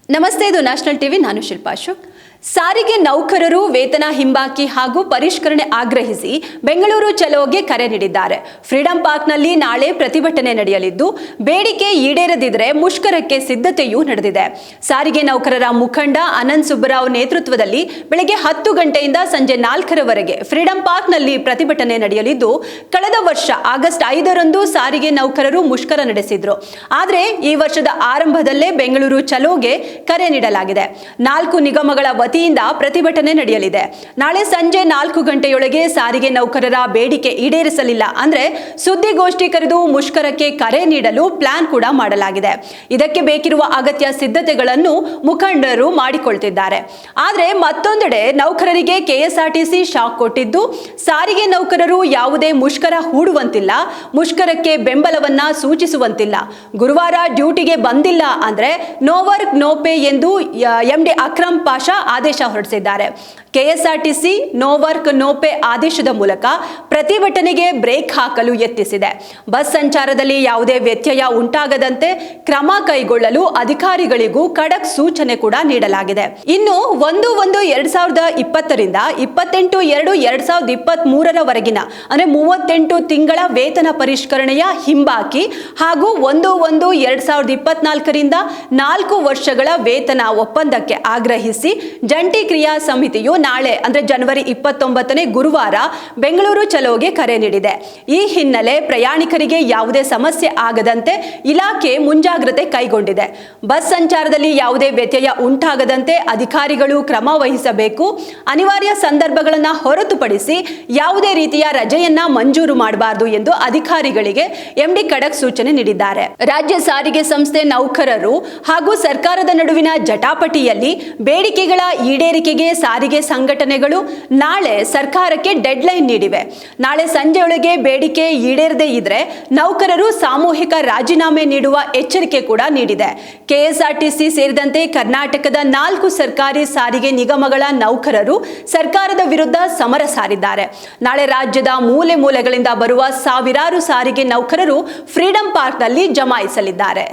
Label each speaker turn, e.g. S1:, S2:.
S1: ನಮಸ್ತೆ, ಇದು national TV. ನಾನು ಶಿಲ್ಪಾ ಅಶೋಕ್. ಸಾರಿಗೆ ನೌಕರರು ವೇತನ ಹಿಂಬಾಕಿ ಹಾಗೂ ಪರಿಷ್ಕರಣೆ ಆಗ್ರಹಿಸಿ ಬೆಂಗಳೂರು ಚಲೋಗೆ ಕರೆ ನೀಡಿದ್ದಾರೆ. ಫ್ರೀಡಂ ಪಾರ್ಕ್ನಲ್ಲಿ ನಾಳೆ ಪ್ರತಿಭಟನೆ ನಡೆಯಲಿದ್ದು, ಬೇಡಿಕೆ ಈಡೇರದಿದ್ದರೆ ಮುಷ್ಕರಕ್ಕೆ ಸಿದ್ಧತೆಯೂ ನಡೆದಿದೆ. ಸಾರಿಗೆ ನೌಕರರ ಮುಖಂಡ ಅನಂತ್ ಸುಬ್ಬರಾವ್ ನೇತೃತ್ವದಲ್ಲಿ ಬೆಳಗ್ಗೆ 10 ಗಂಟೆಯಿಂದ ಸಂಜೆ 4ರವರೆಗೆ ಫ್ರೀಡಂ ಪಾರ್ಕ್ನಲ್ಲಿ ಪ್ರತಿಭಟನೆ ನಡೆಯಲಿದ್ದು, ಕಳೆದ ವರ್ಷ ಆಗಸ್ಟ್ 5ರಂದು ಸಾರಿಗೆ ನೌಕರರು ಮುಷ್ಕರ ನಡೆಸಿದ್ರು. ಆದರೆ ಈ ವರ್ಷದ ಆರಂಭದಲ್ಲೇ ಬೆಂಗಳೂರು ಚಲೋಗೆ ಕರೆ ನೀಡಲಾಗಿದೆ. 4 ನಿಗಮಗಳ ವತಿಯಿಂದ ಪ್ರತಿಭಟನೆ ನಡೆಯಲಿದೆ. ನಾಳೆ ಸಂಜೆ 4 ಗಂಟೆಯೊಳಗೆ ಸಾರಿಗೆ ನೌಕರರ ಬೇಡಿಕೆ ಈಡೇರಿಸಲಿಲ್ಲ ಅಂದ್ರೆ ಸುದ್ದಿಗೋಷ್ಠಿ ಕರೆದು ಮುಷ್ಕರಕ್ಕೆ ಕರೆ ನೀಡಲು ಪ್ಲಾನ್ ಕೂಡ ಮಾಡಲಾಗಿದೆ. ಇದಕ್ಕೆ ಬೇಕಿರುವ ಅಗತ್ಯ ಸಿದ್ಧತೆಗಳನ್ನು ಮುಖಂಡರು ಮಾಡಿಕೊಳ್ತಿದ್ದಾರೆ. ಆದರೆ ಮತ್ತೊಂದೆಡೆ ನೌಕರರಿಗೆ ಕೆಎಸ್ಆರ್ಟಿಸಿ ಶಾಕ್ ಕೊಟ್ಟಿದ್ದು, ಸಾರಿಗೆ ನೌಕರರು ಯಾವುದೇ ಮುಷ್ಕರ ಹೂಡುವಂತಿಲ್ಲ, ಮುಷ್ಕರಕ್ಕೆ ಬೆಂಬಲವನ್ನ ಸೂಚಿಸುವಂತಿಲ್ಲ. ಗುರುವಾರ ಡ್ಯೂಟಿಗೆ ಬಂದಿಲ್ಲ ಅಂದ್ರೆ ನೋ ವರ್ಕ್ ನೋ ಪೇ ಎಂದು ಎಂಡಿ ಅಕ್ರಮ್ ಪಾಷಾ ಆದೇಶ ಹೊರಡಿಸಿದ್ದಾರೆ. KSRTC no work no pay ಆದೇಶದ ಮೂಲಕ ಪ್ರತಿಭಟನೆಗೆ ಬ್ರೇಕ್ ಹಾಕಲು ಯತ್ನಿಸಿದೆ. ಬಸ್ ಸಂಚಾರದಲ್ಲಿ ಯಾವುದೇ ವ್ಯತ್ಯಯ ಉಂಟಾಗದಂತೆ ಕ್ರಮ ಕೈಗೊಳ್ಳಲು ಅಧಿಕಾರಿಗಳಿಗೂ ಖಡಕ್ ಸೂಚನೆ ಕೂಡ ನೀಡಲಾಗಿದೆ. ಇನ್ನು 1/1/2020 ರಿಂದ 28/2/2023 ಅಂದ್ರೆ 38 ತಿಂಗಳ ವೇತನ ಪರಿಷ್ಕರಣೆಯ ಹಿಂಬಾಕಿ ಹಾಗೂ 1/1/2024 ರಿಂದ 4 ವರ್ಷಗಳ ವೇತನ ಒಪ್ಪಂದಕ್ಕೆ ಆಗ್ರಹಿಸಿ ಜಂಟಿ ಕ್ರಿಯಾ ಸಮಿತಿಯು ನಾಳೆ ಅಂದ್ರೆ ಜನವರಿ 29 ಗುರುವಾರ ಬೆಂಗಳೂರು ಚಲೋಗೆ ಕರೆ ನೀಡಿದೆ. ಈ ಹಿನ್ನೆಲೆ ಪ್ರಯಾಣಿಕರಿಗೆ ಯಾವುದೇ ಸಮಸ್ಯೆ ಆಗದಂತೆ ಇಲಾಖೆ ಮುಂಜಾಗ್ರತೆ ಕೈಗೊಂಡಿದೆ. ಬಸ್ ಸಂಚಾರದಲ್ಲಿ ಯಾವುದೇ ವ್ಯತ್ಯಯ ಉಂಟಾಗದಂತೆ ಅಧಿಕಾರಿಗಳು ಕ್ರಮ ವಹಿಸಬೇಕು. ಅನಿವಾರ್ಯ ಸಂದರ್ಭಗಳನ್ನು ಹೊರತುಪಡಿಸಿ ಯಾವುದೇ ರೀತಿಯ ರಜೆಯನ್ನ ಮಂಜೂರು ಮಾಡಬಾರದು ಎಂದು ಅಧಿಕಾರಿಗಳಿಗೆ ಎಂಡಿ ಖಡಕ್ ಸೂಚನೆ ನೀಡಿದ್ದಾರೆ. ರಾಜ್ಯ ಸಾರಿಗೆ ಸಂಸ್ಥೆ ನೌಕರರು ಹಾಗೂ ಸರ್ಕಾರದ ನಡುವಿನ ಜಟಾಪಟಿಯಲ್ಲಿ ಬೇಡಿಕೆಗಳ ಈಡೇರಿಕೆಗೆ ಸಾರಿಗೆ ಸಂಘಟನೆಗಳು ನಾಳೆ ಸರ್ಕಾರಕ್ಕೆ ಡೆಡ್ಲೈನ್ ನೀಡಿವೆ. ನಾಳೆ ಸಂಜೆಯೊಳಗೆ ಬೇಡಿಕೆ ಈಡೇರದೇ ಇದ್ರೆ ನೌಕರರು ಸಾಮೂಹಿಕ ರಾಜೀನಾಮೆ ನೀಡುವ ಎಚ್ಚರಿಕೆ ಕೂಡ ನೀಡಿದೆ. ಕೆಎಸ್ಆರ್ಟಿಸಿ ಸೇರಿದಂತೆ ಕರ್ನಾಟಕದ 4 ಸರ್ಕಾರಿ ಸಾರಿಗೆ ನಿಗಮಗಳ ನೌಕರರು ಸರ್ಕಾರದ ವಿರುದ್ಧ ಸಮರ ಸಾರಿದ್ದಾರೆ. ನಾಳೆ ರಾಜ್ಯದ ಮೂಲೆ ಮೂಲೆಗಳಿಂದ ಬರುವ ಸಾವಿರಾರು ಸಾರಿಗೆ ನೌಕರರು ಫ್ರೀಡಂ ಪಾರ್ಕ್ನಲ್ಲಿ ಜಮಾಯಿಸಲಿದ್ದಾರೆ.